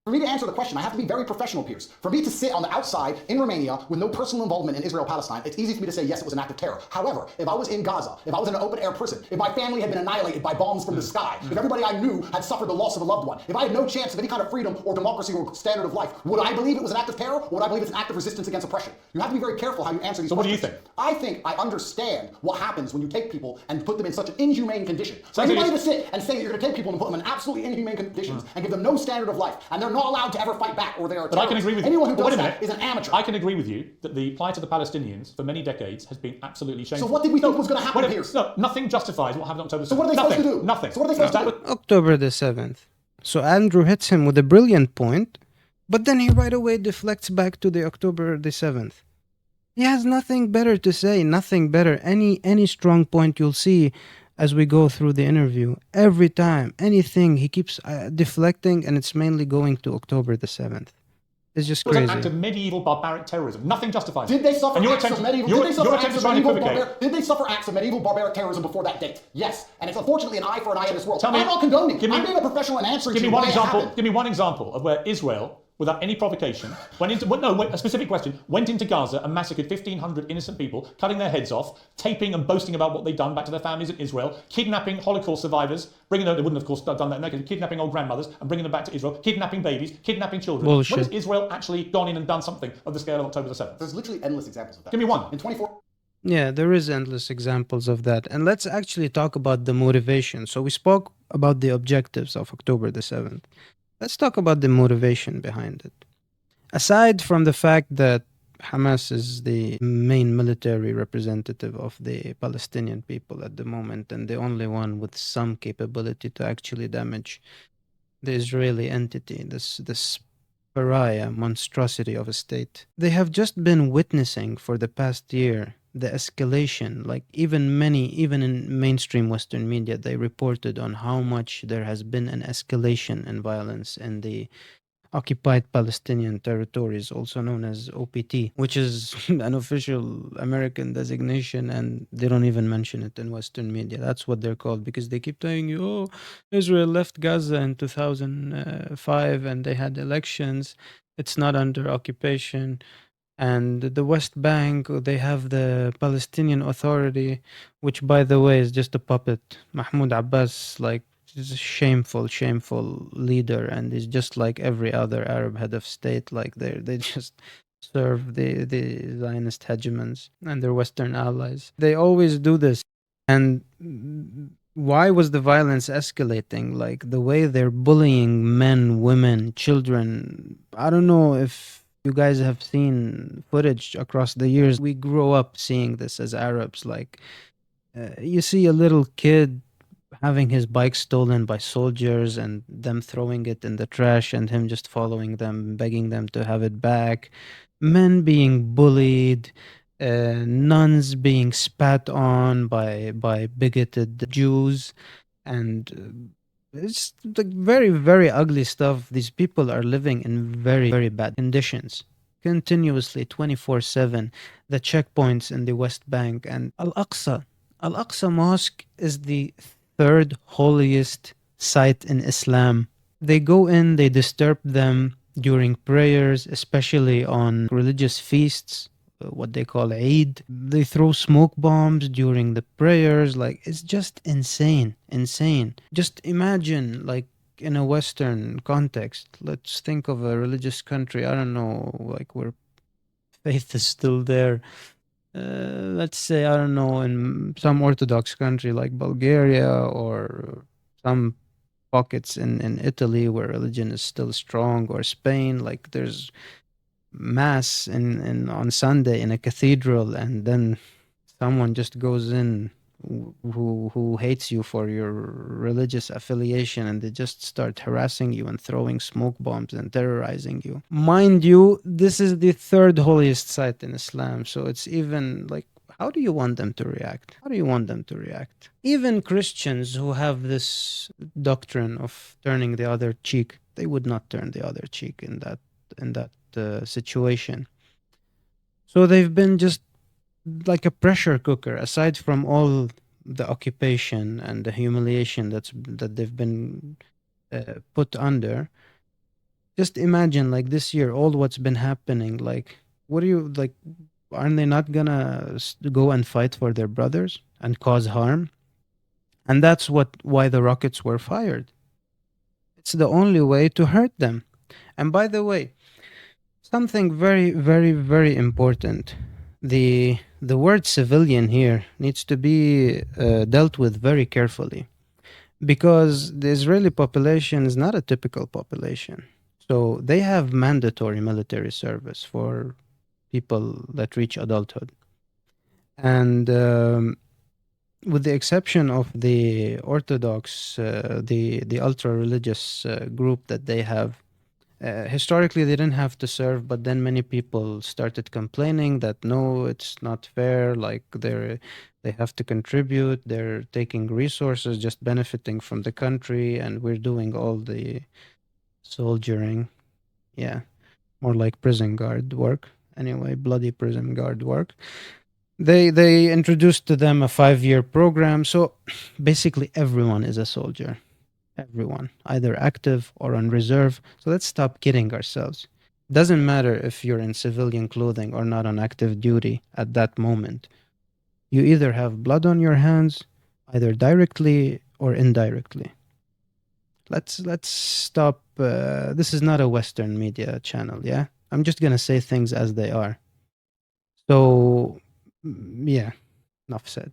For me to answer the question, I have to be very professional, Piers. For me to sit on the outside in Romania with no personal involvement in Israel-Palestine, it's easy for me to say, yes, it was an act of terror. However, if I was in Gaza, if I was in an open-air prison, if my family had been annihilated by bombs from the sky, if everybody I knew had suffered the loss of a loved one, if I had no chance of any kind of freedom or democracy or standard of life, would I believe it was an act of terror, or would I believe it's an act of resistance against oppression? You have to be very careful how you answer these questions. So what do you think? I understand what happens when you take people and put them in such an inhumane condition. So anybody to sit and say that you're going to take people and put them in absolutely inhumane conditions and give them no standard of life, and they're not allowed to ever fight back, or they are. But I can agree with you. Anyone who does that is an amateur. I can agree with you that the plight of the Palestinians for many decades has been absolutely shameful. So what did we think was going to happen here? No, nothing justifies what happened on October 7th. So what are they supposed to do? Nothing. So what are they supposed to do? October the 7th. So Andrew hits him with a brilliant point, but then he right away deflects back to the October the 7th. He has nothing better to say, nothing better. Any strong point you'll see as we go through the interview. Every time, anything, he keeps deflecting, and it's mainly going to October the 7th. It's just crazy. It was an act of medieval barbaric terrorism. Nothing justifies it. Did they suffer acts of medieval? Did they suffer acts of medieval barbaric terrorism before that date? Yes, and it's unfortunately an eye for an eye in this world. I'm not condoning. I'm being a professional and answering. Give me one example. Give me one example of where Israel, without any provocation, a specific question, went into Gaza and massacred 1,500 innocent people, cutting their heads off, taping and boasting about what they'd done back to their families in Israel, kidnapping Holocaust survivors, they wouldn't of course have done that in America, kidnapping old grandmothers and bringing them back to Israel, kidnapping babies, kidnapping children. Bullshit. When has Israel actually gone in and done something of the scale of October the 7th? There's literally endless examples of that. Give me one. In 24. Yeah, there is endless examples of that. And let's actually talk about the motivation. So we spoke about the objectives of October the 7th. Let's talk about the motivation behind it. Aside from the fact that Hamas is the main military representative of the Palestinian people at the moment, and the only one with some capability to actually damage the Israeli entity, this pariah monstrosity of a state, they have just been witnessing for the past year the escalation. Like even in mainstream Western media, they reported on how much there has been an escalation in violence in the occupied Palestinian territories, also known as OPT, which is an official American designation, and they don't even mention it in Western media. That's what they're called, because they keep telling you, oh, Israel left Gaza in 2005 and they had elections. It's not under occupation. And the West Bank, they have the Palestinian Authority, which, by the way, is just a puppet. Mahmoud Abbas, is a shameful leader, and is just like every other Arab head of state. Like they just serve the Zionist hegemons and their Western allies. They always do this. And why was the violence escalating? Like the way they're bullying men, women, children. I don't know if you guys have seen footage across the years. We grew up seeing this as Arabs. Like you see a little kid having his bike stolen by soldiers and them throwing it in the trash and him just following them, begging them to have it back. Men being bullied, nuns being spat on by bigoted Jews, and it's like very, very ugly stuff. These people are living in very, very bad conditions, continuously 24/7. The checkpoints in the West Bank and Al-Aqsa Mosque is the third holiest site in Islam. They go in, they disturb them during prayers, especially on religious feasts, what they call Eid. They throw smoke bombs during the prayers. Like, it's just insane. Just imagine, like, in a Western context, let's think of a religious country, I don't know, like where faith is still there. Let's say, I don't know, in some Orthodox country like Bulgaria, or some pockets in Italy where religion is still strong, or Spain, like there's mass on Sunday in a cathedral, and then someone just goes in who hates you for your religious affiliation, and they just start harassing you and throwing smoke bombs and terrorizing you. Mind you, this is the third holiest site in Islam, so it's even like, how do you want them to react? Even Christians who have this doctrine of turning the other cheek, they would not turn the other cheek in that situation. So they've been just like a pressure cooker. Aside from all the occupation and the humiliation that they've been put under, Just imagine, like, this year, all what's been happening. Like, what are you like? Aren't they not gonna go and fight for their brothers and cause harm? And that's why the rockets were fired. It's the only way to hurt them. And by the way, something very, very, very important. The word civilian here needs to be dealt with very carefully, because the Israeli population is not a typical population. So they have mandatory military service for people that reach adulthood. And with the exception of the Orthodox, the ultra-religious group that they have, historically they didn't have to serve, but then many people started complaining that no, it's not fair, like they have to contribute, they're taking resources, just benefiting from the country, and we're doing all the soldiering. Yeah, more like prison guard work. Anyway, bloody prison guard work. They introduced to them a 5-year program, so basically everyone is a soldier. Everyone, either active or on reserve. So let's stop kidding ourselves. Doesn't matter if you're in civilian clothing or not on active duty at that moment. You either have blood on your hands, either directly or indirectly. Let's stop. This is not a Western media channel, yeah? I'm just gonna say things as they are. So, yeah, enough said.